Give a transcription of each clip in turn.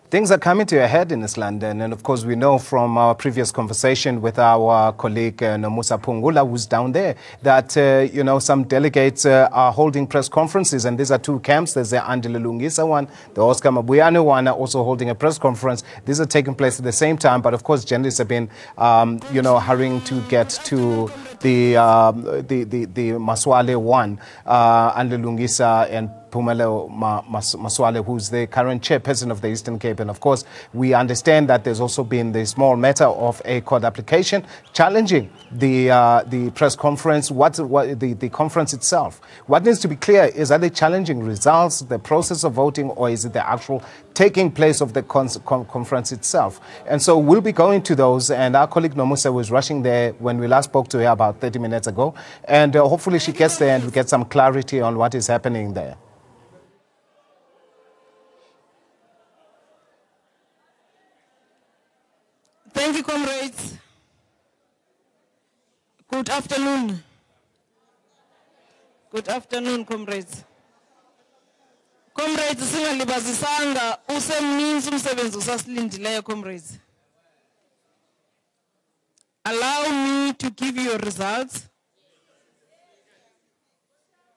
Things are coming to a head in East London, and of course we know from our previous conversation with our colleague Nomusa Pungula, who's down there, that some delegates are holding press conferences, and these are two camps. There's the Andile Lungisa one, the Oscar Mabuyane one, are also holding a press conference. These are taking place at the same time, but of course journalists have been, hurrying to get to the Maswale one, Andile Lungisa and Pumelo Maswale, who's the current chairperson of the Eastern Cape. And of course, we understand that there's also been the small matter of a court application challenging the press conference, the conference itself. What needs to be clear is, are they challenging results, the process of voting, or is it the actual taking place of the conference itself? And so we'll be going to those, and our colleague Nomusa was rushing there when we last spoke to her about 30 minutes ago, and hopefully she gets there and we get some clarity on what is happening there. Thank you, comrades. Good afternoon. Good afternoon, comrades. Comrades, singalibazisanga usemninzi umsebenzi usasilindileyo, comrades. Allow me to give you your results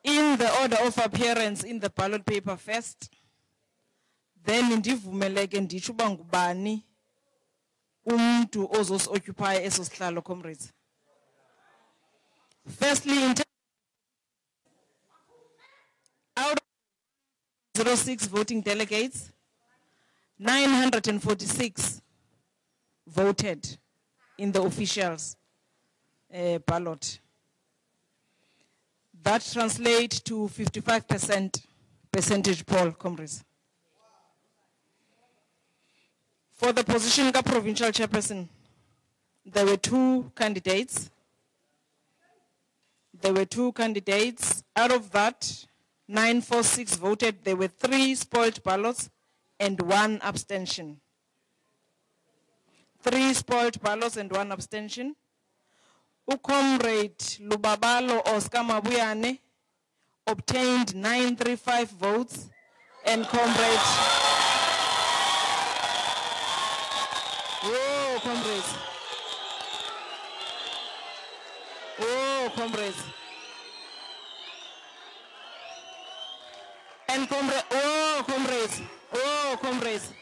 in the order of appearance in the ballot paper first. Then ndivumeleke nditsho uba ngubani umntu ozosi-occupy eso sihlalo, comrades. Firstly, out of 06 voting delegates, 946 voted in the officials ballot. That translates to 55% percentage poll, comrades. For the position of provincial chairperson, there were two candidates. Out of that, 946 voted. There were 3 spoiled ballots and 1 abstention. 3 spoiled ballots and 1 abstention. Comrade Lubabalo Oscar Mabuyane obtained 935 votes, and comrade... Oh, comrades. Oh, comrades. And comrades. Oh, comrades. Oh, comrades.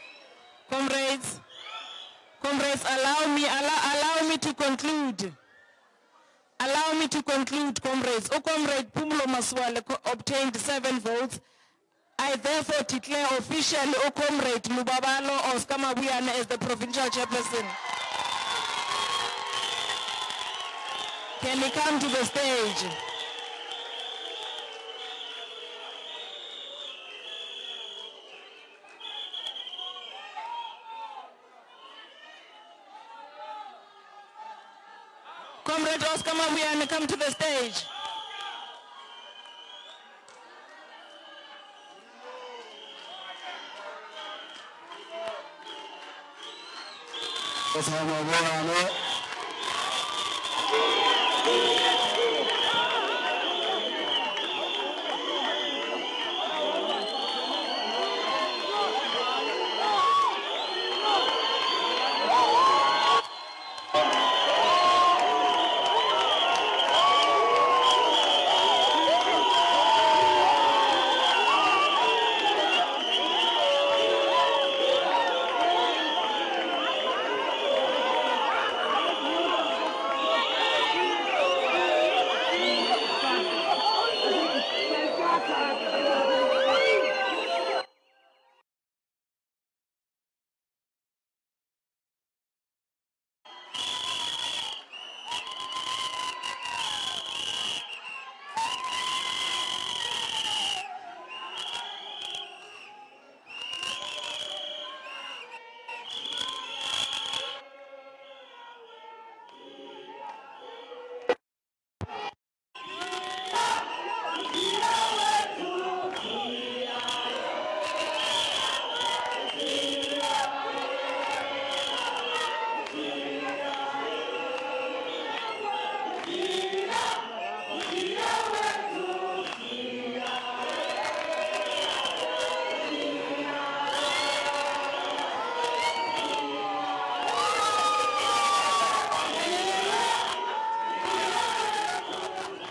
Comrades, allow me to conclude. Allow me to conclude, comrades. Oh, comrade Pumulo Maswale obtained 7 votes. I therefore declare officially comrade Lubabalo Oscar Mabuyane as the provincial chairperson. Can he come to the stage? Comrade Oscar Mabuyane, come to the stage.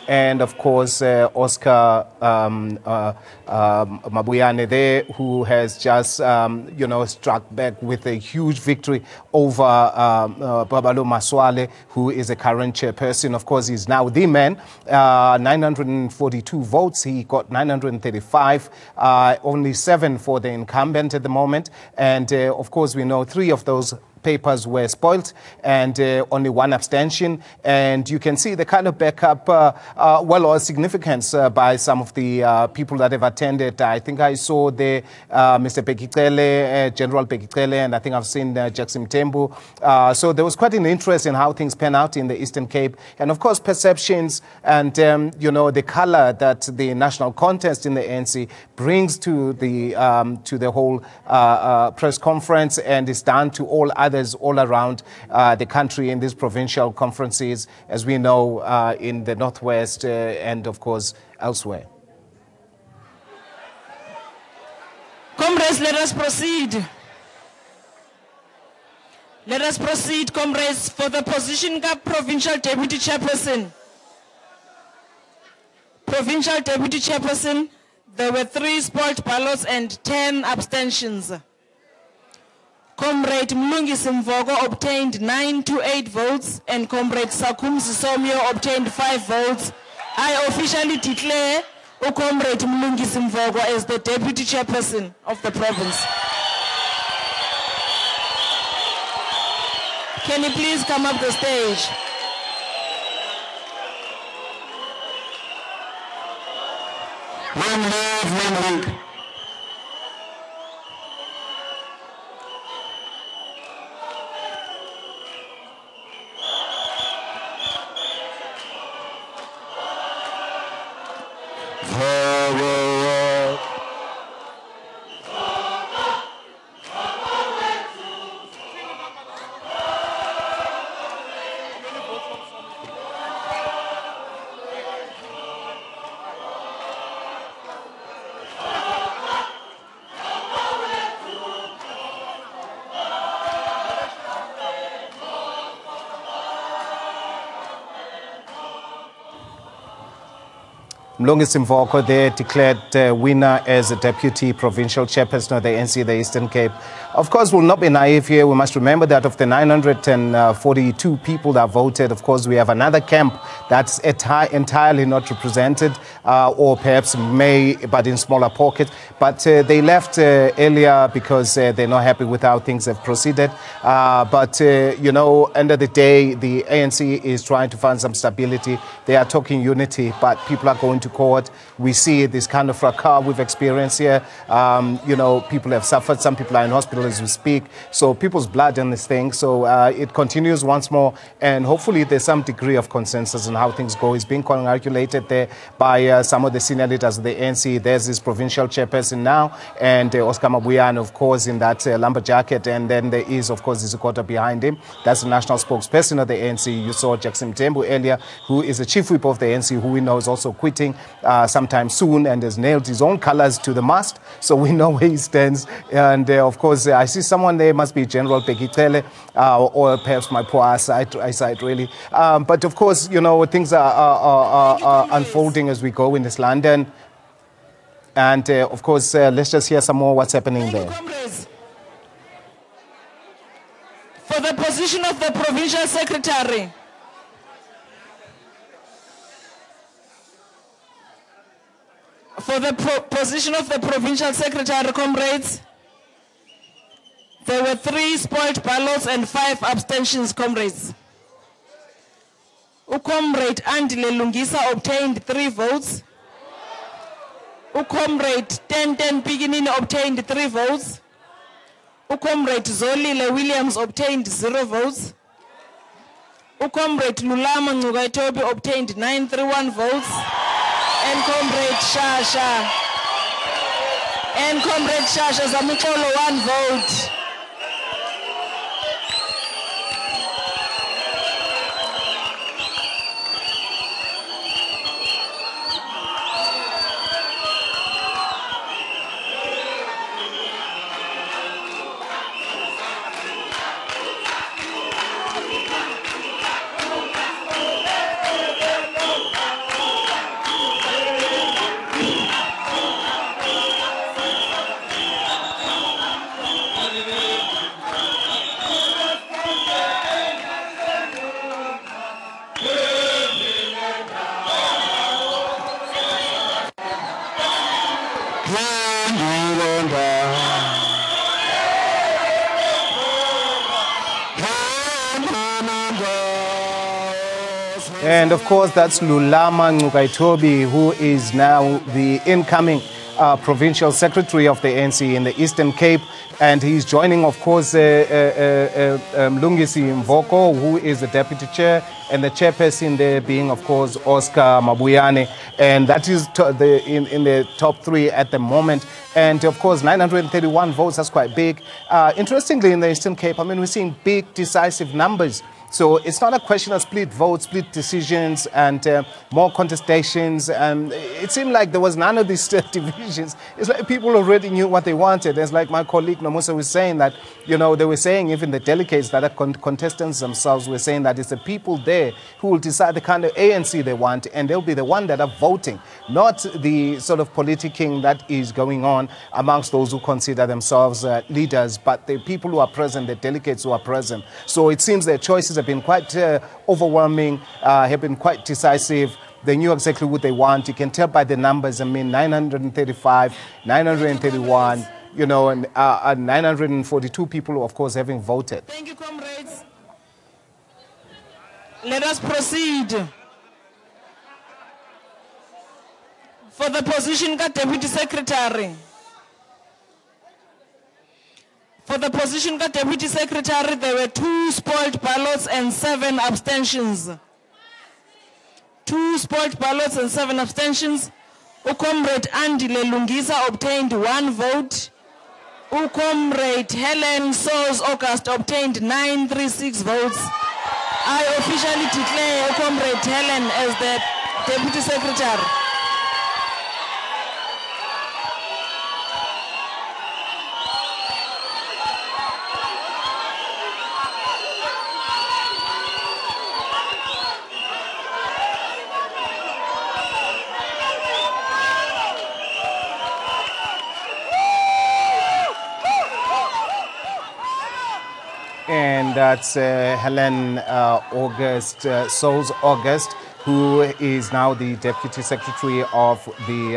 and of course Oscar Mabuyane there, who has just struck back with a huge victory over Babalo Maswale, who is a current chairperson. Of course, he's now the man. 942 votes. He got 935. Only 7 for the incumbent at the moment. And of course, we know 3 of those papers were spoilt and only 1 abstention. And you can see the kind of backup, or significance by some of the people that have attended. I think I saw the Mr. Bekicele, General Bekicele, and I think I've seen Jackson Tembu. So there was quite an interest in how things pan out in the Eastern Cape. And of course, perceptions and, the color that the national contest in the ANC brings to the whole press conference, and is done to all others all around the country in these provincial conferences, as we know, in the Northwest and, of course, elsewhere. Comrades, let us proceed. Let us proceed, comrades, for the position of Provincial Deputy Chairperson. Provincial Deputy Chairperson, there were 3 spoiled ballots and 10 abstentions. Comrade Mlungisi Mvogo obtained 9 to 8 votes, and Comrade Sakumzi Somyo obtained 5 votes. I officially declare Comrade Mlungisi Mvogo as the Deputy Chairperson of the province. Can you please come up the stage? One league. Mlungisi Mvogo there declared winner as a deputy provincial chairperson of the ANC, the Eastern Cape. Of course, we'll not be naive here. We must remember that of the 942 people that voted, of course, we have another camp that's entirely not represented, or perhaps may, but in smaller pockets. But they left earlier because they're not happy with how things have proceeded. But end of the day, the ANC is trying to find some stability. They are talking unity, but people are going to court. We see this kind of fracas we've experienced here. People have suffered. Some people are in hospital as we speak. So people's blood in this thing. So it continues once more. And hopefully there's some degree of consensus on how things go. It's being congratulated there by some of the senior leaders of the ANC. There's this provincial chairperson now, and Oscar Mabuyane, of course, in that lumber jacket. And then there is, of course, Izikota behind him. That's the national spokesperson of the ANC. You saw Jackson Tembu earlier, who is the chief whip of the ANC, who we know is also quitting sometime soon and has nailed his own colors to the mast. So we know where he stands. And of course, I see someone there, must be General Bekicele, or perhaps my poor eyesight really. But of course, things are unfolding as we go in this London. And of course, let's just hear some more what's happening there. For the position of the provincial secretary, position of the provincial secretary, comrades, there were 3 spoiled ballots and 5 abstentions, comrades. Comrade Andile Lungisa obtained 3 votes. Comrade 1010 Piginini obtained 3 votes. Comrade Zolile Williams obtained 0 votes. Comrade Lulama Ngugaitobi obtained 931 votes. And Comrade Shasha Zamukolo 1 vote. And of course, that's Lulama Ngukaitobi, who is now the incoming provincial secretary of the ANC in the Eastern Cape. And he's joining, of course, Mlungisi Mvoko, who is the deputy chair, and the chairperson there being, of course, Oscar Mabuyane. And that is in the top three at the moment. And of course, 931 votes, that's quite big. Interestingly, in the Eastern Cape, I mean, we're seeing big, decisive numbers. So it's not a question of split votes, split decisions, and more contestations. And it seemed like there was none of these divisions. It's like people already knew what they wanted. It's like my colleague Nomusa was saying that, you know, they were saying even the delegates that are contestants themselves were saying that it's the people there who will decide the kind of ANC they want, and they'll be the one that are voting, not the sort of politicking that is going on amongst those who consider themselves leaders, but the people who are present, the delegates who are present. So it seems their choices have been quite overwhelming, have been quite decisive. They knew exactly what they want. You can tell by the numbers. I mean, 935, 931, you know, and 942 people, of course, having voted. Thank you, comrades. Let us proceed. For the position of Deputy Secretary. For the position of Deputy Secretary, there were 2 spoiled ballots and 7 abstentions. 2 spoiled ballots and 7 abstentions. Comrade Andile Lungisa obtained 1 vote. Comrade Helen Soos August obtained 936 votes. I officially declare Comrade Helen as the Deputy Secretary. And that's Helen Soos August, who is now the Deputy Secretary of the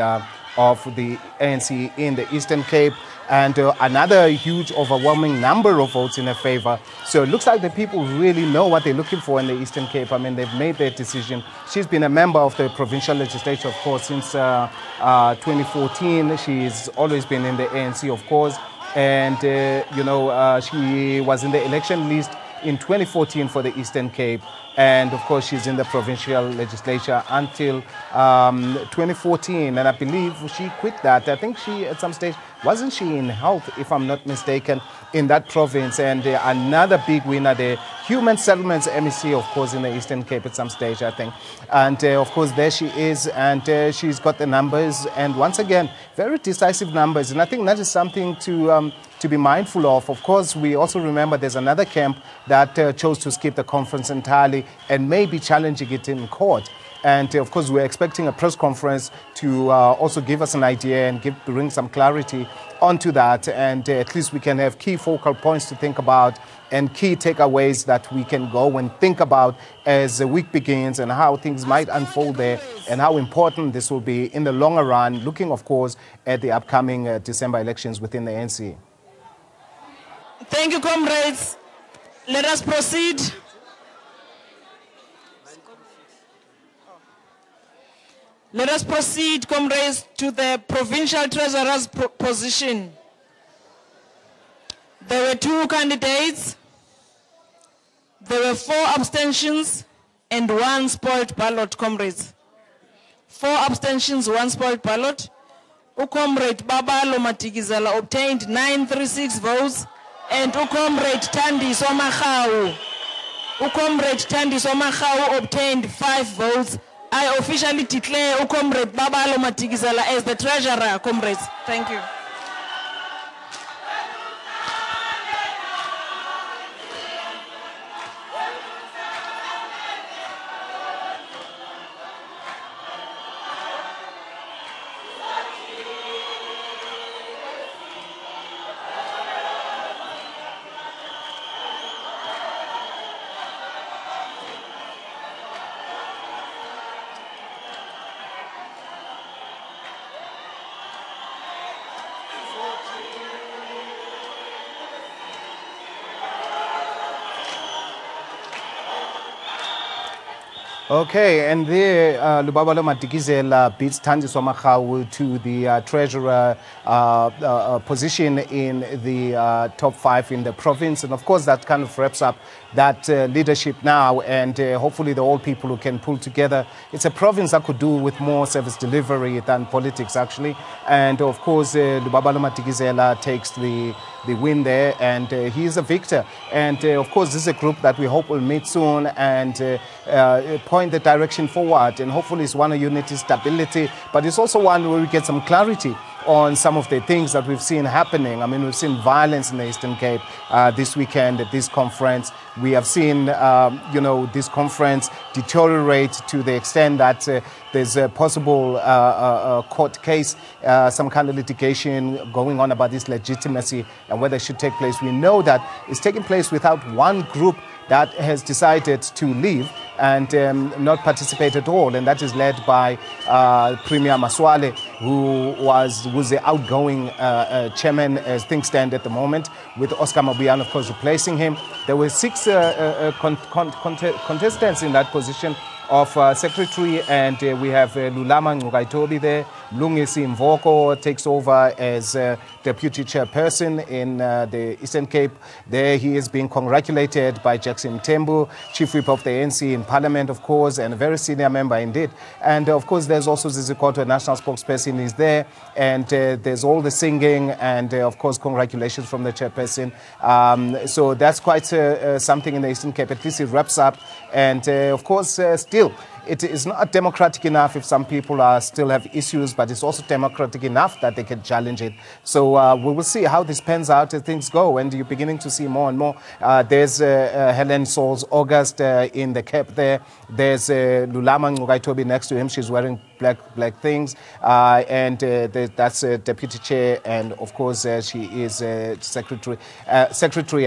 ANC in the Eastern Cape, and another huge, overwhelming number of votes in her favor. So it looks like the people really know what they're looking for in the Eastern Cape. I mean, they've made their decision. She's been a member of the provincial legislature, of course, since 2014. She's always been in the ANC, of course. And, she was in the election list in 2014 for the Eastern Cape. And, of course, she's in the provincial legislature until 2014. And I believe she quit that. I think she, at some stage, wasn't she in health, if I'm not mistaken, in that province? And another big winner there, Human Settlements MEC, of course, in the Eastern Cape at some stage, I think. And, of course, there she is, and she's got the numbers. And once again, very decisive numbers. And I think that is something to be mindful of. Of course, we also remember there's another camp that chose to skip the conference entirely and may be challenging it in court. And of course, we're expecting a press conference to also give us an idea and bring some clarity onto that. And at least we can have key focal points to think about and key takeaways that we can go and think about as the week begins and how things might unfold there and how important this will be in the longer run, looking, of course, at the upcoming December elections within the ANC. Thank you, comrades. Let us proceed. Let us proceed, comrades, to the provincial treasurer's position. There were 2 candidates. There were 4 abstentions and 1 spoiled ballot, comrades. 4 abstentions, 1 spoiled ballot. Comrade Babalo Matigizela obtained 936 votes, and Comrade Tandi Somachau obtained 5 votes. I officially declare Comrade Babalo Matigizela as the treasurer, comrades. Thank you. Okay, and there, Lubabalo Matikizela beats Thandiswa Makhawu to the treasurer position in the top 5 in the province. And of course, that kind of wraps up that leadership now. And hopefully the old people who can pull together. It's a province that could do with more service delivery than politics, actually. And of course, Lubabalo Matikizela takes the win there, and he is a victor. And of course, this is a group that we hope will meet soon and point the direction forward. And hopefully it's one of unity, stability, but it's also one where we get some clarity on some of the things that we've seen happening. I mean, we've seen violence in the Eastern Cape this weekend at this conference. We have seen, this conference deteriorate to the extent that there's a possible court case, some kind of litigation going on about this legitimacy and whether it should take place. We know that it's taking place without one group that has decided to leave and not participate at all, and that is led by Premier Maswale, who's the outgoing chairman as things stand at the moment, with Oscar Mabuyane, of course, replacing him. There were 6 contestants in that position of secretary, and we have Lulama Ngugaitobi there. Mlungisi Mvoko takes over as deputy chairperson in the Eastern Cape. There he is being congratulated by Jackson Tembu, chief whip of the ANC in parliament, of course, and a very senior member indeed. And of course, there's also Zizikoto, national spokesperson, is there. And there's all the singing and, of course, congratulations from the chairperson. So that's quite something in the Eastern Cape. At least it wraps up. And, of course, still, it is not democratic enough if some people still have issues, but it's also democratic enough that they can challenge it. So we will see how this pans out as things go, and you're beginning to see more and more. There's Helen Saul's August in the cap there. There's Lulama Ngugaitobi next to him. She's wearing black things, and that's deputy chair, and of course she is secretary.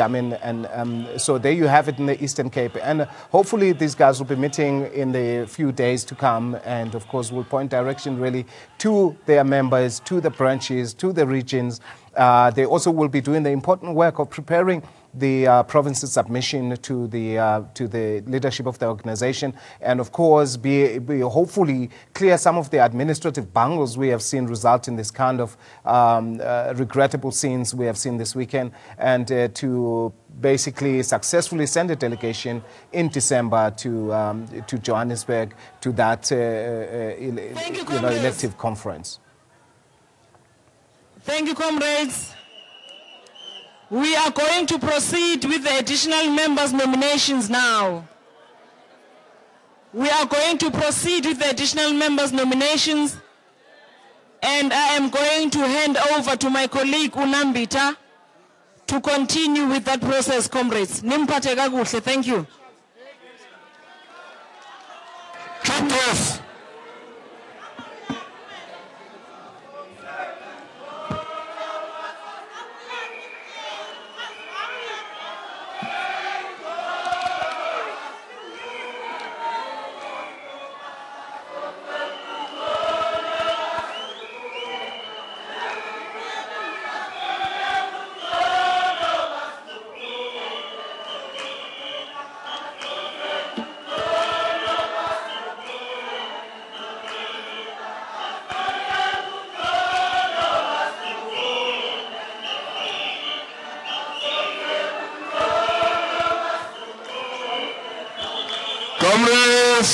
I mean, and so there you have it in the Eastern Cape, and hopefully these guys will be meeting in the few days to come, and of course will point direction really to their members, to the branches, to the regions. They also will be doing the important work of preparing the province's submission to the leadership of the organization, and of course be hopefully clear some of the administrative bungles we have seen result in this kind of regrettable scenes we have seen this weekend, and to basically successfully send a delegation in December to Johannesburg to that elective conference. Thank you, comrades. We are going to proceed with the additional members' nominations now. We are going to proceed with the additional members' nominations, and I am going to hand over to my colleague Unambita to continue with that process, comrades. Nimpate kakuhle, thank you. Truth.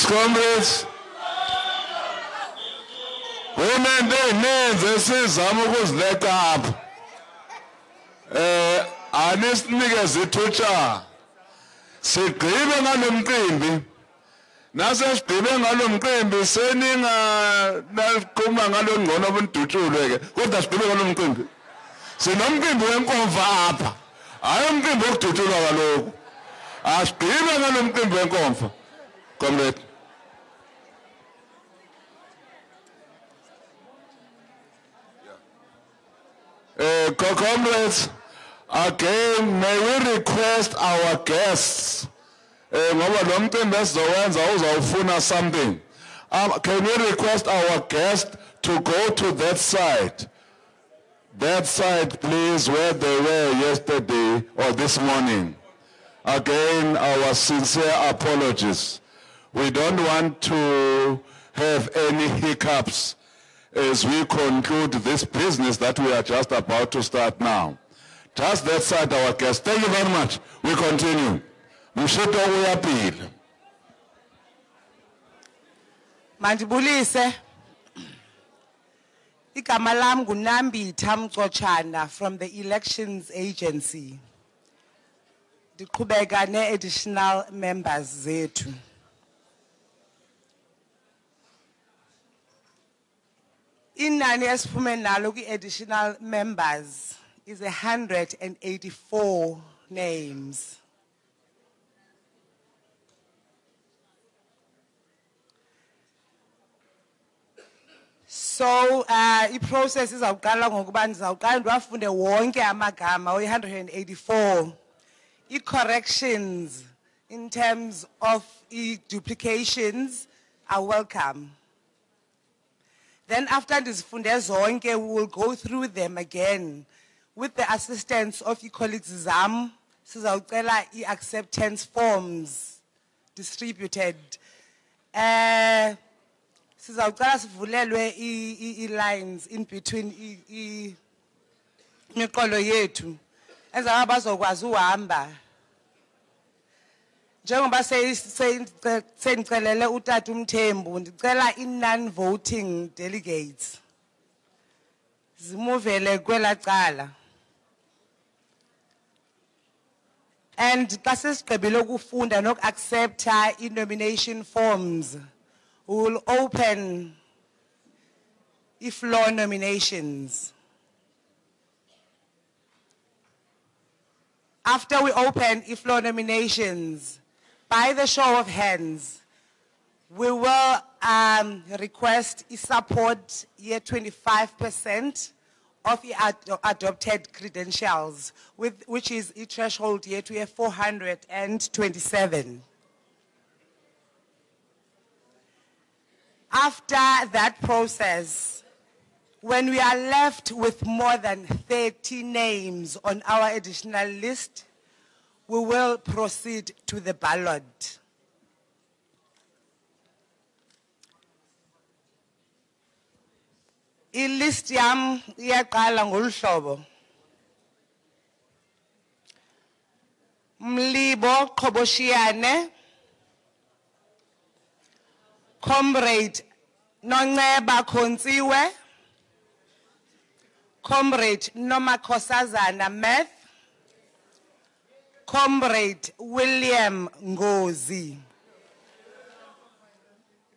Comrades, women, they need this is Zamugus let up. Honest niggas, the tucha. Sit grieving on them cream. Nasa grieving on them cream, sending Kumang alone one of them to two. What does grieving on them cream? So, no people won't come up. I am going to two alone. I screaming on them cream won't come. Comrade. Comrades, again, may we request our guests, something. Can we request our guests to go to that side? That side, please, where they were yesterday or this morning. Again, our sincere apologies. We don't want to have any hiccups as we conclude this business that we are just about to start now. Just that side, our guests. Thank you very much. We continue. Mshito uyapil. Mandibulise. Igama lam nguNambitha Mcotshana from the Elections Agency. Ndiqhubeka ne-additional members zethu. Inani esiphume nalo kwi-additional members is 184 names. So, i-process izawuqala ngokuba ndizawuqala ndiwafunde wonke amagama 184. I-corrections in terms of duplications are welcome. Then after ndizifunde zonke, we will go through them again with the assistance of colleagues zam. Sizawucela i-acceptance forms distributed. Sizawucela sivulelwe i-lines in between imiqolo yethu ezaba bazokwazi uhamba. Njengoba sendicelele uTata uMthembu, ndicela non-voting delegates zimuvele kwela cala. And xa sesigqibile ukufunda noku-accepta i-nomination forms, we will open floor nominations. After we open floor nominations, by the show of hands, we will request support 25% of the adopted credentials, which is a threshold yet we have 427. After that process, when we are left with more than 30 names on our additional list, we will proceed to the ballot. I-list yam iyaqala ngolu hlobo. Mlibo Qhoboshiane, Comrade Nonceba Khontsiwe, Comrade Nomakhosazana Meth, Comrade William Ngozi,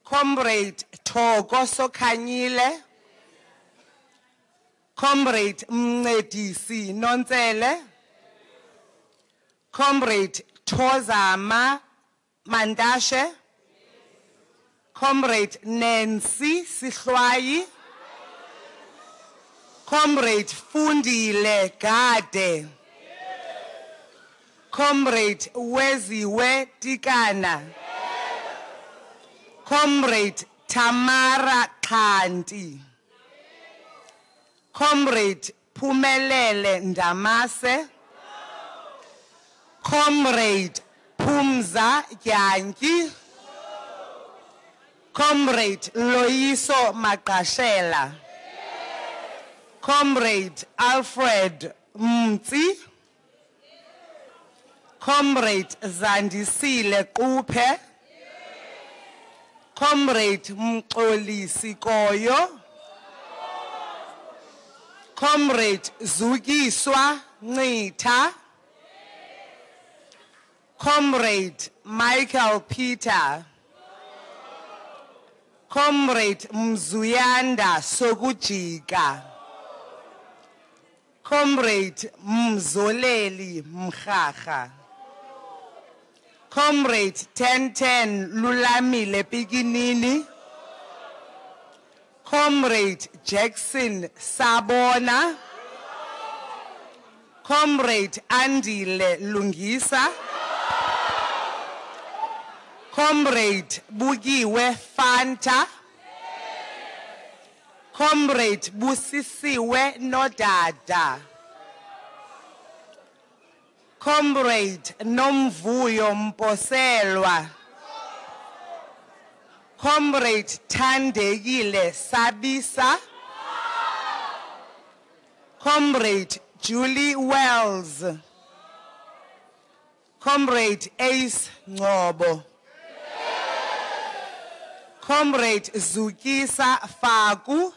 Comrade Thoko Sokhanyile, Comrade Mncedisi Nontsele, Comrade Thozama Mandashe, Comrade Nancy Sihlwayi, Comrade Fundile Gade, Comrade Weziwe Tikana, Comrade Tamara Khanti, Comrade Phumelele Ndamase, Comrade Phumza Dyanki, Comrade Loyiso Maqashela, Comrade Alfred Mtsi, Comrade Zandisile Quphe, Comrade Mxolisi Koyo, Comrade Zukiswa Ncitha, Comrade Michael Peter, Comrade Mzuyanda Sokujika, Comrade Mzoleli Mkhakha, Comrade 1010 Lulamile Pikinini, Comrade Jackson Sabona, Comrade Andile Lungisa, Comrade Bugiwe Fanta, Comrade Busisiwe Nodada, Comrade Nomvuyo Mposelwa, Comrade Thandekile Sabisa, Comrade Julie Wells, Comrade Ace Ngobo, Comrade Zukisa Faku,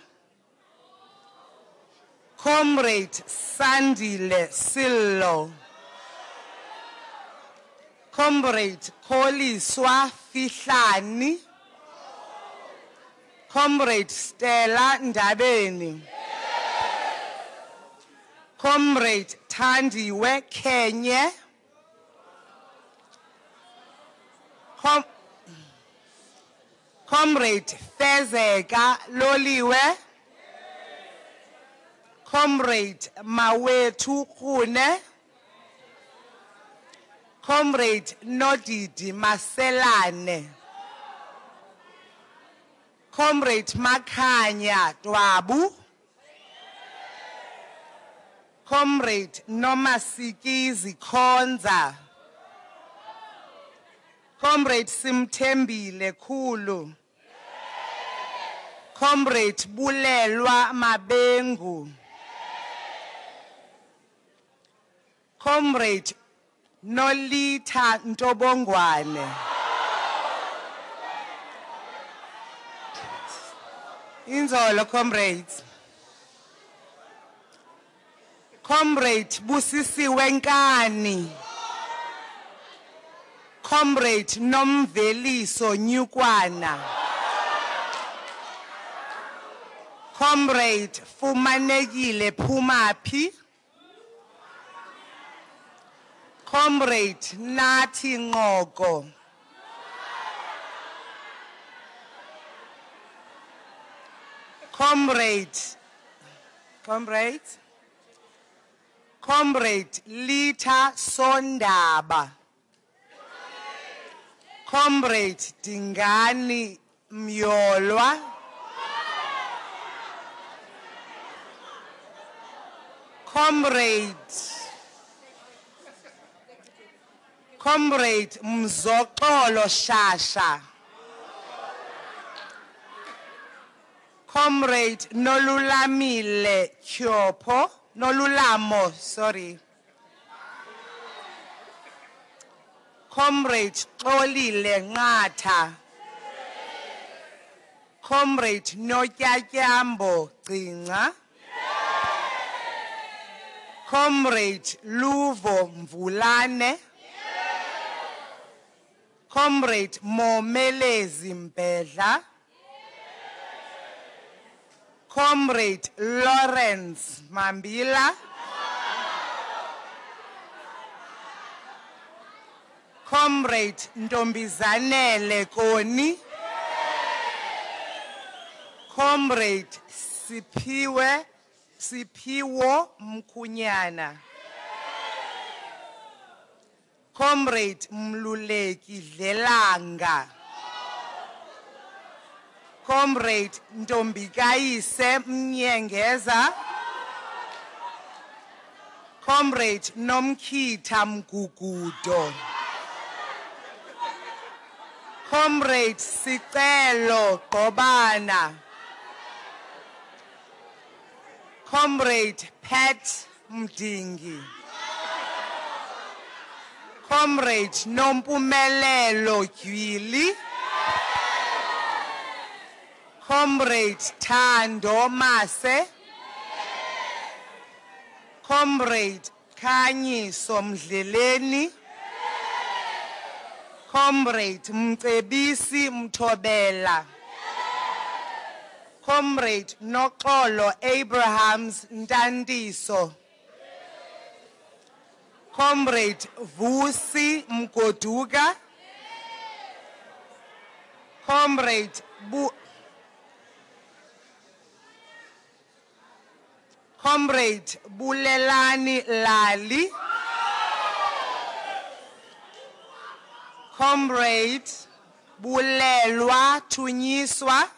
Comrade Sandile Sillo, Comrade Koliswa Fihlani, Comrade Stella Ndabeni, Comrade Thandiwe Kenye, Comrade Fezeka Loliwe, Comrade Mawethu Khune, Comrade Nodidi Maselane, Comrade Makhanya Dwabu, Comrade Nomasikizi Konza, Comrade Simthembile Khulu, Comrade Bulelwa Mabengu, Comrade Nolita Ntobongwane, Inzolo comrades, Comrade Busisi Wenkani, Comrade Nomveliso Nyukwana, Comrade Fumanegile Pumapi, Comrade Nati Ngogo, Comrade Lita Sondaba, Comrade Dingani Myolwa, Comrade Mzokolo Shasha, Comrade Nolulamile Kyopo, Nolulamo, sorry. Comrade Xolile Ngata, Comrade Notyatyambo Gcinga, Comrade Luvo Mvulane, Comrade Momelezi Mbedla, Comrade Lawrence Mambila, Comrade Ntombizanele Koni, Comrade Sipiwo Mkunyana, Comrade Mluleki Dlelanga, Comrade Ntombikayise Mnyengeza, Comrade Nomkhita Mgugudo, Comrade Sicelo Gqobana, Comrade Pat Mdingi, Comrade Nompumelelo Gwili, Comrade Thando Mase, Comrade Khanyiso Mdleleni, Comrade Mcebisi Mthobela, Comrade Noxolo Abrahams Ntandiso, Comrade Vusi Mgoduka, Comrade Bulelani Lali, Comrade Bulelwa Thunyiswa,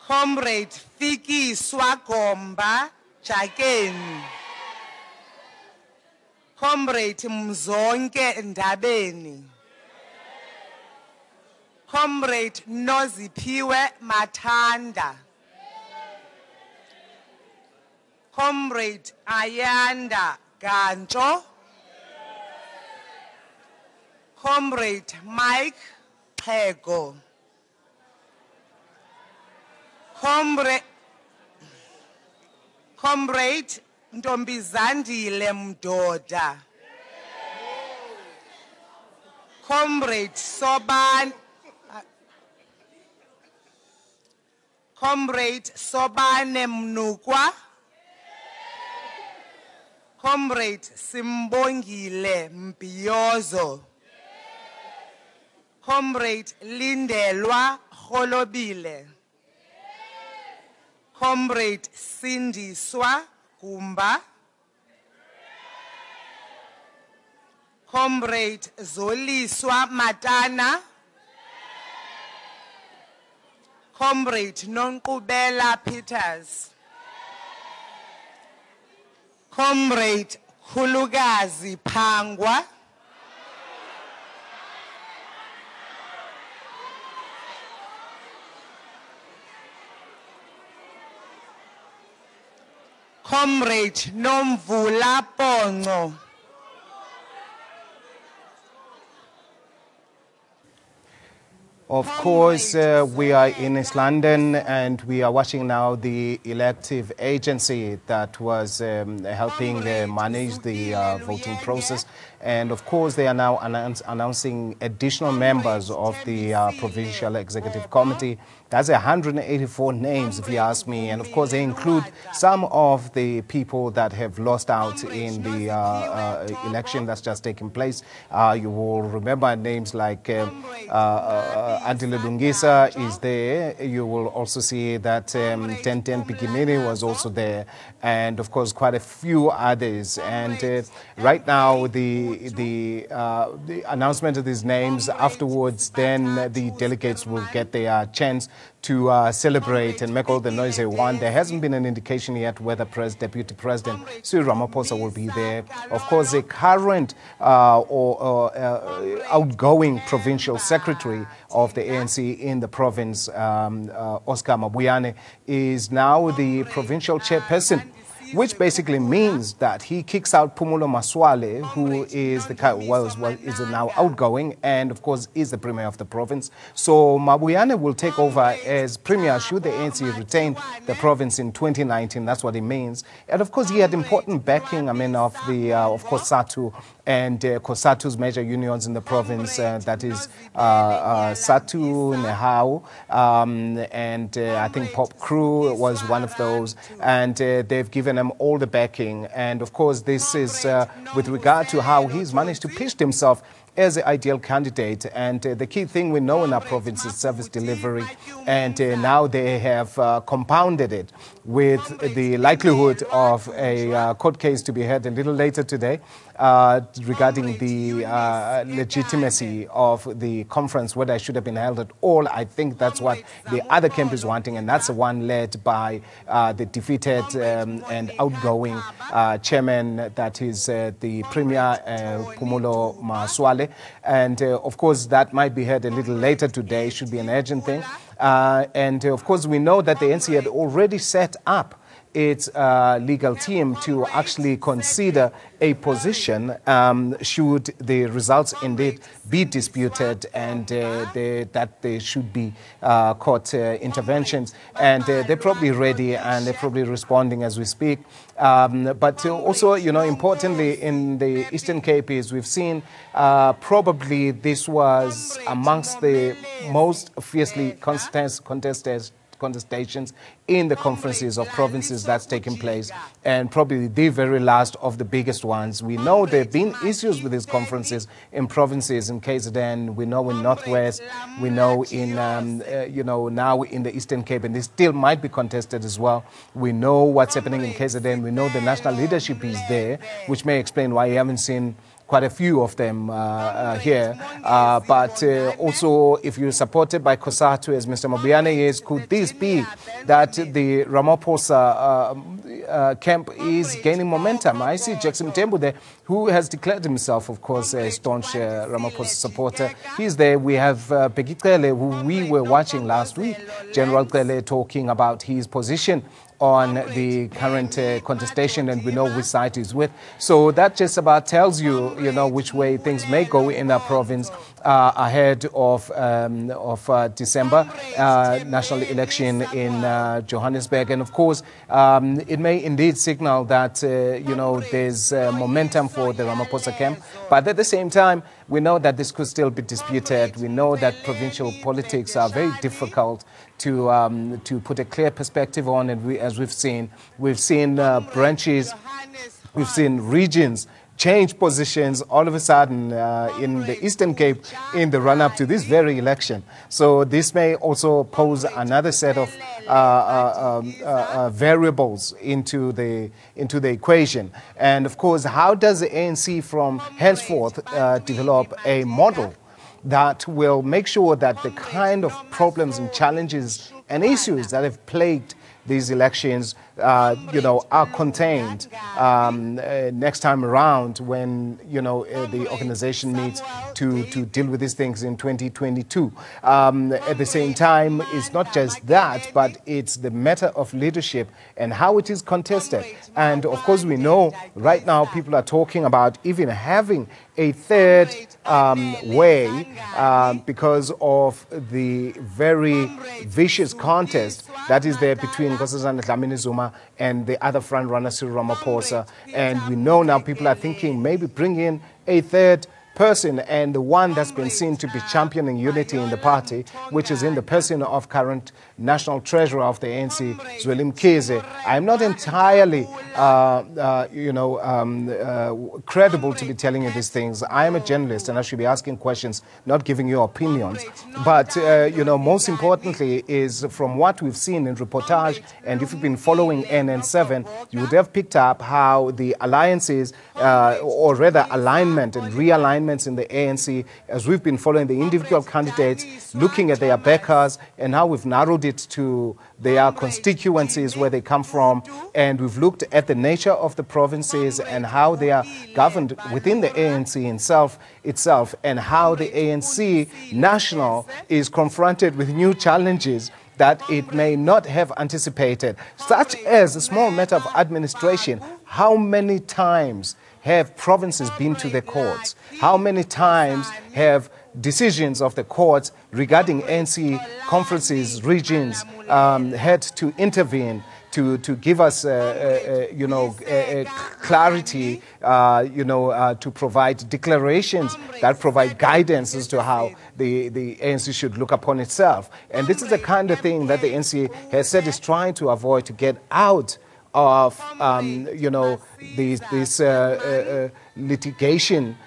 Comrade Fikiswa Gomba Jakeni, Comrade Mzonke Ndabeni, Comrade Noziphiwe Mathanda. Comrade Ayanda Gancho. Comrade Mike Pego. Comrade Ntombizandile Mdoda. Comrade Sobane Mnukwa. Comrade Simbongile Mpiyozo. Comrade Lindelwa Holobile. Comrade Sindiswa Gumba. Comrade Zoliswa Matana. Comrade Nonkubela Peters. Comrade Khulukazi Phangwa. Comrade Nomvula Pongo. Of course, we are in East London and we are watching now the elective agency that was helping manage the voting process. And of course, they are now announcing additional members of the Provincial Executive Committee. That's 184 names, if you ask me. And of course, they include some of the people that have lost out in the election that's just taken place. You will remember names like Andile Lungisa is there. You will also see that 1010 Pikinini was also there. And of course, quite a few others. And right now, the announcement of these names, afterwards, then the delegates will get their chance to celebrate and make all the noise they want. There hasn't been an indication yet whether Deputy President Cyril Ramaphosa will be there. Of course, the current outgoing provincial secretary of the ANC in the province, Oscar Mabuyane, is now the provincial chairperson, which basically means that he kicks out Phumulo Masualle, who is is now outgoing and, of course, is the premier of the province. So Mabuyane will take over as premier should the ANC retain the province in 2019. That's what it means. And, of course, he had important backing, of the, of course, SATU and COSATU's major unions in the province, that is SATU, Nehau, and I think Pop Crew was one of those. And they've given him all the backing. And, of course, this is with regard to how he's managed to pitch himself as the ideal candidate. And the key thing we know in our province is service delivery. And now they have compounded it with the likelihood of a court case to be heard a little later today regarding the legitimacy of the conference, whether it should have been held at all. I think that's what the other camp is wanting, and that's the one led by the defeated and outgoing chairman, that is the Premier Phumulo Masualle. And of course, that might be heard a little later today. It should be an urgent thing. And of course, we know that the ANC had already set up its legal team to actually consider a position should the results indeed be disputed, and that there should be court interventions. And they're probably ready and they're probably responding as we speak. But also, importantly in the Eastern Cape is we've seen probably this was amongst the most fiercely contestations in the conferences of provinces that's taken place, and probably the very last of the biggest ones. We know there have been issues with these conferences in provinces in KZN, we know in Northwest, we know in, now in the Eastern Cape, and this still might be contested as well. We know what's happening in KZN, we know the national leadership is there, which may explain why you haven't seen quite a few of them here. But also, if you're supported by COSATU, as Mr. Mabuyane is, could this be that the Ramaphosa camp is gaining momentum? I see Jackson Tembu there, who has declared himself, of course, a staunch Ramaphosa supporter. He's there. We have Peggy Cele, who we were watching last week, General Cele, talking about his position on the current contestation, and we know which side he's with. So that just about tells you, which way things may go in our province ahead of December national election in Johannesburg. And of course, it may indeed signal that, there's momentum for the Ramaphosa camp. But at the same time, we know that this could still be disputed. We know that provincial politics are very difficult to put a clear perspective on, and as we've seen branches, we've seen regions change positions all of a sudden in the Eastern Cape in the run-up to this very election. So this may also pose another set of variables into the equation. And of course, how does the ANC from henceforth develop a model that will make sure that the kind of problems and challenges and issues that have plagued these elections, are contained next time around when, the organization needs to deal with these things in 2022. At the same time, it's not just that, but it's the matter of leadership and how it is contested. And of course, we know right now people are talking about even having a third way because of the very vicious contest that is there between Nkosazana Dlamini Zuma and the other front runner, Cyril Ramaphosa. And we know now people are thinking maybe bring in a third person, and the one that's been seen to be championing unity in the party, which is in the person of current national treasurer of the ANC, Zweli Mkhize. I'm not entirely, credible to be telling you these things. I am a journalist and I should be asking questions, not giving you opinions. But, most importantly is from what we've seen in reportage, and if you've been following NN7, you would have picked up how the alliances, or rather alignment and realignment in the ANC, as we've been following the individual candidates, looking at their backers and how we've narrowed it to their constituencies where they come from, and we've looked at the nature of the provinces and how they are governed within the ANC itself, and how the ANC national is confronted with new challenges that it may not have anticipated, such as a small matter of administration. How many times have provinces been to the courts? How many times have decisions of the courts regarding ANC conferences, regions, had to intervene to give us, clarity, to provide declarations that provide guidance as to how the ANC should look upon itself? And this is the kind of thing that the ANC has said is trying to avoid, to get out of, this litigation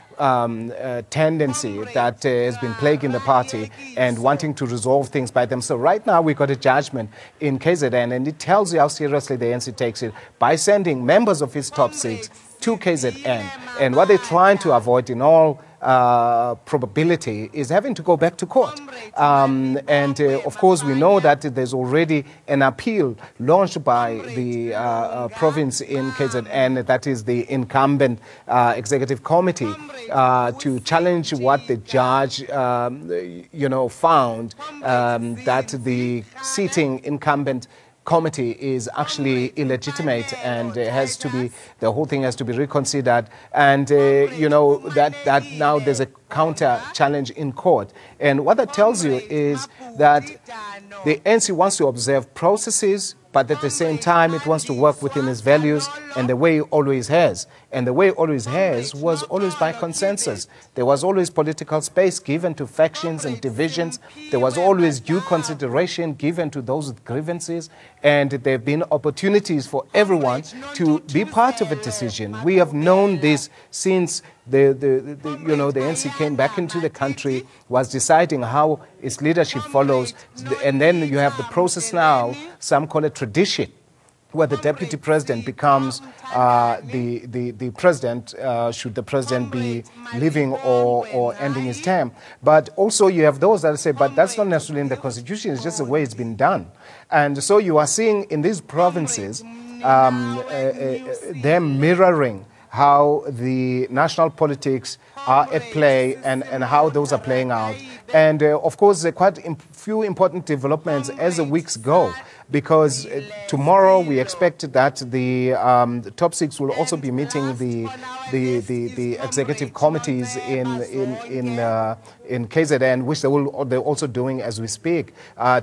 tendency that has been plaguing the party, and wanting to resolve things by them. So right now we got a judgment in KZN, and it tells you how seriously the ANC takes it by sending members of its top six to KZN. And what they're trying to avoid in all probability is having to go back to court. Of course, we know that there's already an appeal launched by the province in KZN, that is the incumbent executive committee, to challenge what the judge, found, that the sitting incumbent committee is actually illegitimate, and the whole thing has to be reconsidered. And that now there's a counter challenge in court. And what that tells you is that the ANC wants to observe processes, but at the same time it wants to work within its values, and the way it always has. And the way it always has was always by consensus. There was always political space given to factions and divisions. There was always due consideration given to those with grievances, and there have been opportunities for everyone to be part of a decision. We have known this since the ANC came back into the country, was deciding how its leadership follows, and then you have the process now, some call it tradition, where the deputy president becomes the president, should the president be leaving or ending his term. But also you have those that say, but that's not necessarily in the constitution, it's just the way it's been done. And so you are seeing in these provinces, they're mirroring how the national politics are at play and how those are playing out. And of course, there are quite few important developments as the weeks go, because tomorrow we expect that the top six will also be meeting the executive committees in KZN, which they're also doing as we speak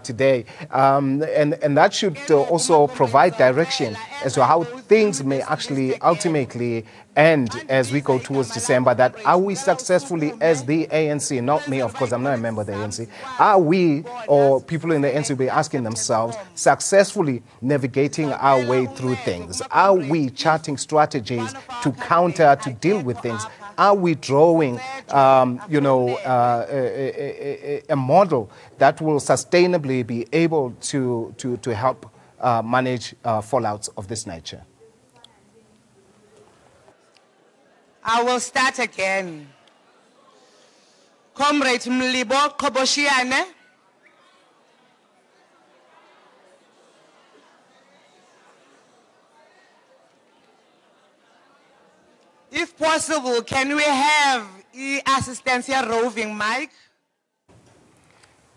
today, and that should also provide direction as to how things may actually ultimately end as we go towards December. That are we successfully as the ANC, not me, of course, I'm not a member of the ANC, are we, or people in the ANC will be asking themselves, successfully navigating our way through things? Are we charting strategies to counter, to deal with things? Are we drawing, a model that will sustainably be able to help manage fallouts of this nature? I will start again. Comrade Mabuyane. If possible, can we have assistancia roving mic?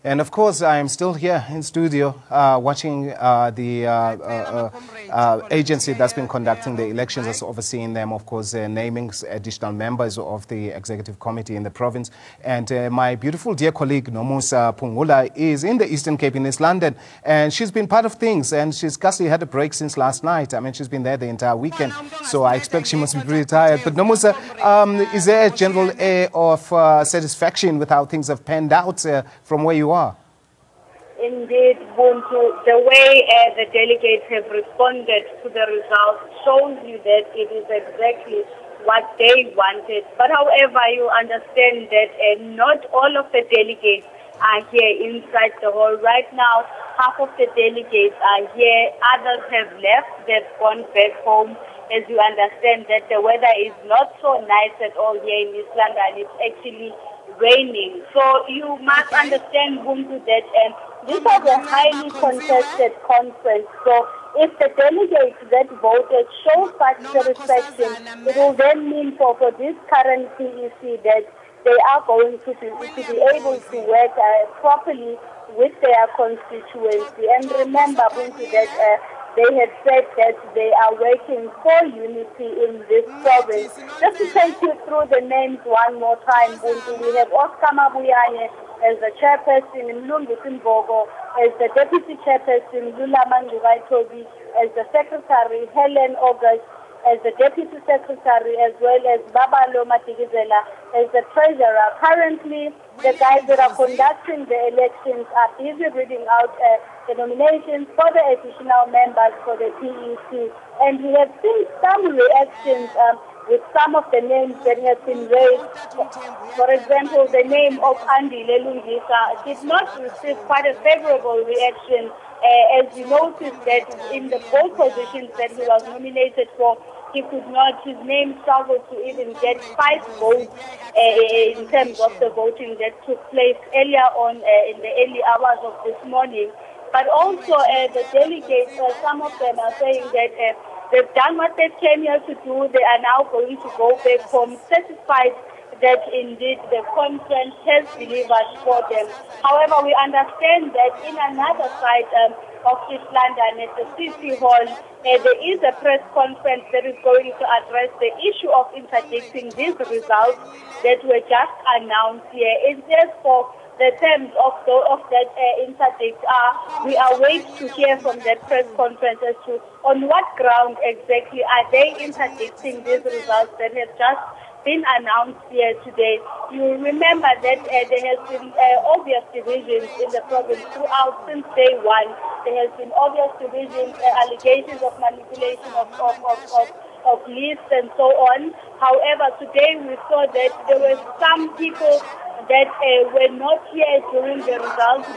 And of course, I am still here in studio watching the agency that's been conducting the elections, that's overseeing them, of course, naming additional members of the executive committee in the province. And my beautiful dear colleague, Nomusa Pungula, is in the Eastern Cape in East London. And she's been part of things, and she's scarcely had a break since last night. I mean, she's been there the entire weekend, so I expect she must be pretty tired. But Nomusa, is there a general air of satisfaction with how things have panned out from where you are? Indeed, Buntu, the way the delegates have responded to the results shows you that it is exactly what they wanted. But however, you understand that not all of the delegates are here inside the hall. Right now, half of the delegates are here, others have left, they've gone back home. As you understand that the weather is not so nice at all here in East London, it's actually raining. So you must understand, Buntu, that this was a highly contested conference. So if the delegates that voted show such satisfaction, it will then mean for this current PEC that they are going to be able to work properly with their constituency. And remember, Buntu, that they have said that they are working for unity in this province. Just to take you through the names one more time, Buntu, we have Oscar Mabuyane as the chairperson, Mlungu Simbogo as the deputy chairperson, Lula Mandugai as the secretary, Helen August as the deputy secretary, as well as Babalo Matigizela as the treasurer. Currently, the guys that are conducting the elections are busy reading out the nominations for the additional members for the PEC. And we have seen some reactions with some of the names that have been raised. For example, the name of Andy Lelungisa did not receive quite a favorable reaction, as we noticed that in the both positions that he was nominated for, he could not, his name struggled to even get 5 votes in terms of the voting that took place earlier on in the early hours of this morning. But also the delegates, some of them are saying that they've done what they came here to do. They are now going to go back home, satisfied that indeed the conference has delivered for them. However, we understand that in another side of East London, at the City Hall, there is a press conference that is going to address the issue of interdicting these results that were just announced here. It's just for the terms of that interdict we are waiting to hear from that press conference as to on what ground exactly are they interdicting these results that have just been announced here today. You remember that there has been obvious divisions in the province throughout since day one. There has been obvious divisions, allegations of manipulation of lists and so on. However, today we saw that there were some people that were not here during the results.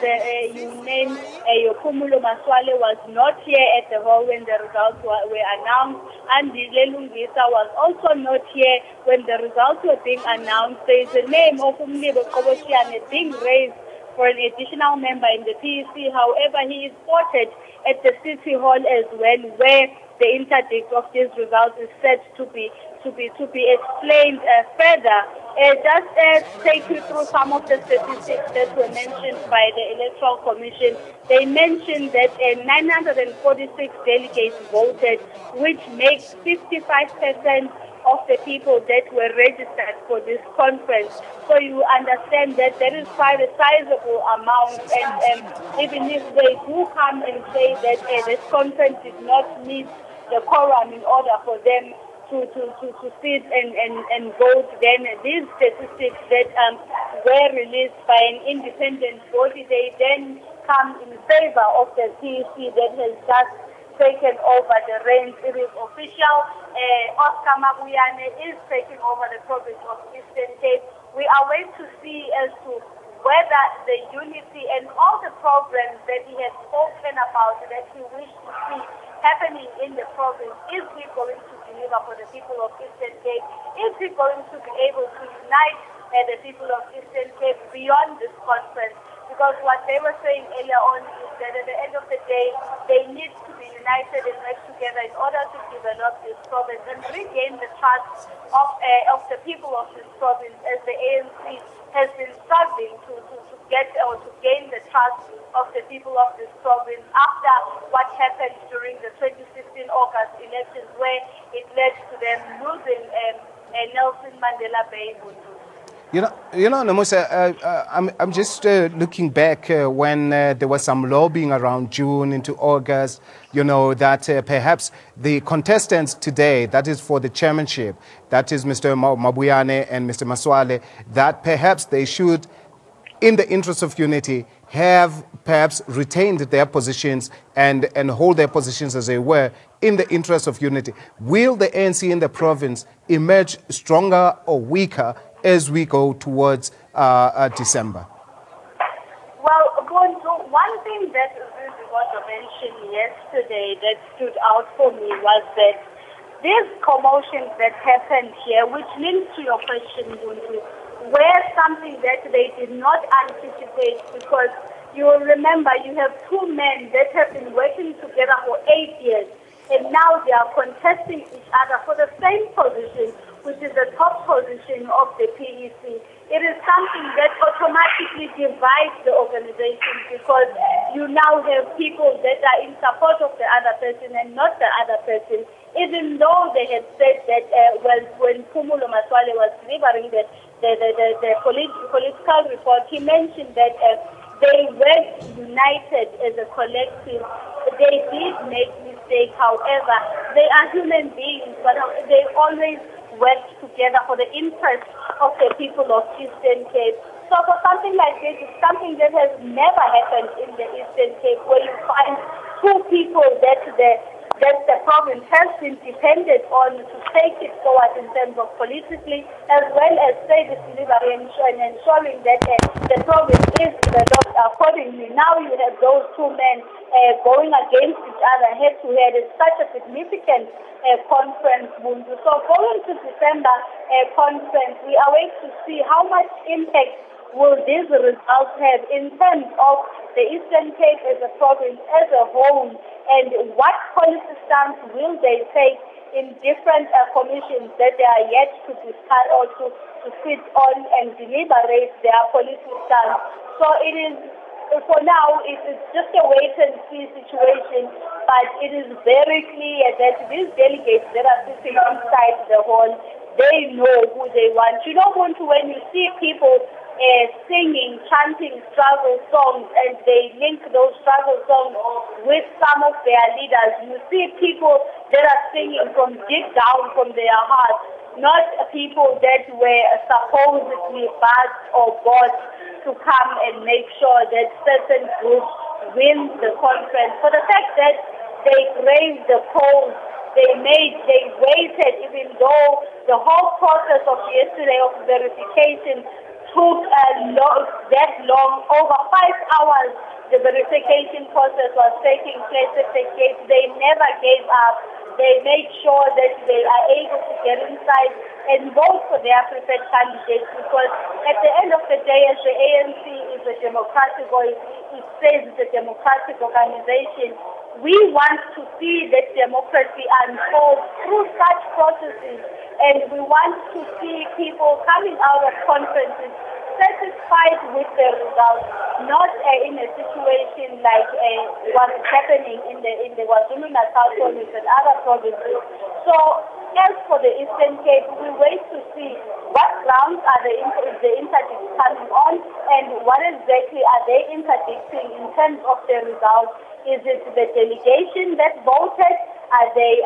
You name your Pumulo Maswale was not here at the hall when the results were announced, and Lelungisa was also not here when the results were being announced. There is the name of Umlibo Koboshiane being raised for an additional member in the PEC. However, he is spotted at the City Hall as well, where the interdict of these results is set to be explained further. Just take you through some of the statistics that were mentioned by the Electoral Commission. They mentioned that 946 delegates voted, which makes 55% of the people that were registered for this conference. So you understand that there is quite a sizable amount, and even if they do come and say that this conference did not meet the quorum in order for them to sit and vote, then these statistics that were released by an independent body, they then come in favor of the PEC that has just taken over the reins. It is official. Oscar Mabuyane is taking over the province of Eastern Cape. We are waiting to see as to whether the unity and all the programs that he has spoken about, that he wished to see happening in the province, is he going to deliver for the people of Eastern Cape? Is he going to be able to unite the people of Eastern Cape beyond this conference? Because what they were saying earlier on is that at the end of the day, they need to be united and work together in order to develop this province and regain the trust of the people of this province, as the ANC has been struggling to get or to gain the trust of the people of this province after what happened during the 2016 August elections, where it led to them losing Nelson Mandela Bay. You know, Nomusa, I'm just looking back when there was some lobbying around June into August, you know, that perhaps the contestants today, that is for the chairmanship, that is Mr. Mabuyane and Mr. Maswale, that perhaps they should, in the interest of unity, have perhaps retained their positions and hold their positions as they were in the interest of unity. Will the ANC in the province emerge stronger or weaker as we go towards December? Well, Bonzo, one thing that was mentioned yesterday that stood out for me was that these commotions that happened here, which links to your question, Bonzo, were something that they did not anticipate, because you will remember you have two men that have been working together for 8 years, and now they are contesting each other for the same position, which is the top position of the PEC. It is something that automatically divides the organization, because you now have people that are in support of the other person and not the other person, even though they had said that when Pumulo Maswale was delivering the political report, he mentioned that they were united as a collective. They did make mistakes, however, they are human beings, but they always worked together for the interest of the people of Eastern Cape. So for something like this, it's something that has never happened in the Eastern Cape, where you find two people that the province has been dependent on to take it forward in terms of politically, as well as service delivery and ensuring that the province is developed accordingly. Now you have those two men going against each other head to head. It's such a significant conference, Bundu. So going to December conference, we are waiting to see how much impact will these results have in terms of the Eastern Cape as a province as a whole, and what policy stance will they take in different commissions that they are yet to discuss or to sit on and deliberate their policy stance. So it is, for now, it is just a wait-and-see situation, but it is very clear that these delegates that are sitting inside the hall, they know who they want. You don't want to, when you see people singing, chanting struggle songs, and they link those struggle songs with some of their leaders, you see people that are singing from deep down from their hearts, not people that were supposedly buzzed or bought to come and make sure that certain groups win the conference. For the fact that they raised the polls, they waited, even though the whole process of yesterday of verification took that long, over 5 hours. The verification process was taking place at the gate. They never gave up. They made sure that they are able to get inside and vote for their preferred candidates, because at the end of the day, as the ANC is a democratic, or it says it's a democratic organization, we want to see that democracy unfold through such processes, and we want to see people coming out of conferences satisfied with the results, not in a situation like what's happening in the KwaZulu-Natal province and other provinces. So, as for the Eastern Cape, we wait to see what grounds are the interdicts coming on, and what exactly are they interdicting in terms of the results. Is it the delegation that voted? Are they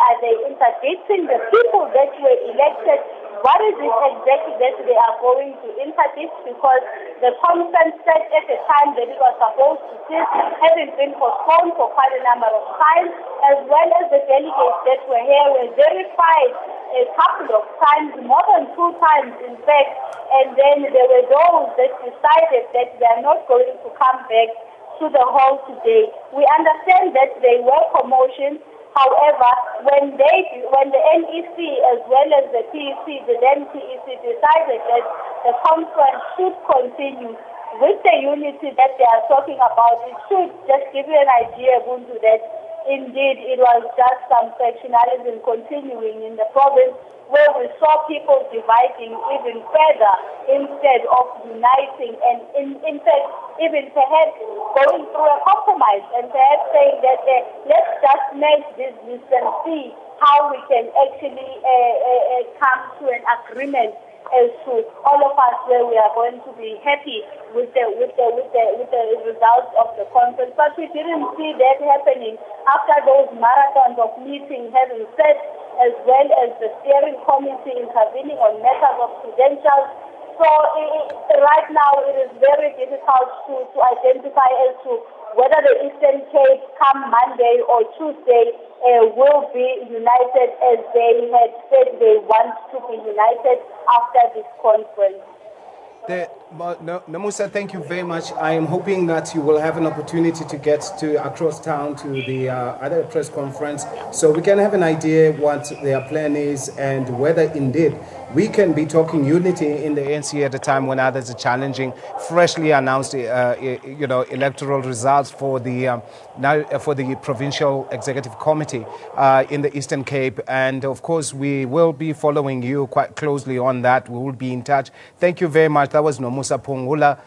interdicting the people that were elected? What is it exactly that they are going to interdict? Because the conference said at the time that it was supposed to sit, having been postponed for quite a number of times, as well as the delegates that were here were verified a couple of times, more than 2 times in fact, and then there were those that decided that they are not going to come back to the hall today. We understand that there were commotions. However, when the NEC as well as the PEC, the then PEC, decided that the conference should continue with the unity that they are talking about, it should just give you an idea, Buntu, that indeed it was just some factionalism continuing in the province, where we saw people dividing even further instead of uniting, and in fact even perhaps going through a compromise and perhaps saying that let's just make this list and see how we can actually come to an agreement as to all of us, where we are going to be happy with the results of the conference. But we didn't see that happening after those marathons of meetings having said, as well as the steering committee intervening on matters of credentials. So right now it is very difficult to identify as to whether the Eastern Cape come Monday or Tuesday will be united as they had said they want to be united after this conference. Nomusa, thank you very much. I am hoping that you will have an opportunity to get across town to the other press conference, so we can have an idea what their plan is and whether indeed we can be talking unity in the ANC at a time when others are challenging freshly announced, electoral results for the for the provincial executive committee in the Eastern Cape. And of course, we will be following you quite closely on that. We will be in touch. Thank you very much. That was Nomusa Pungula.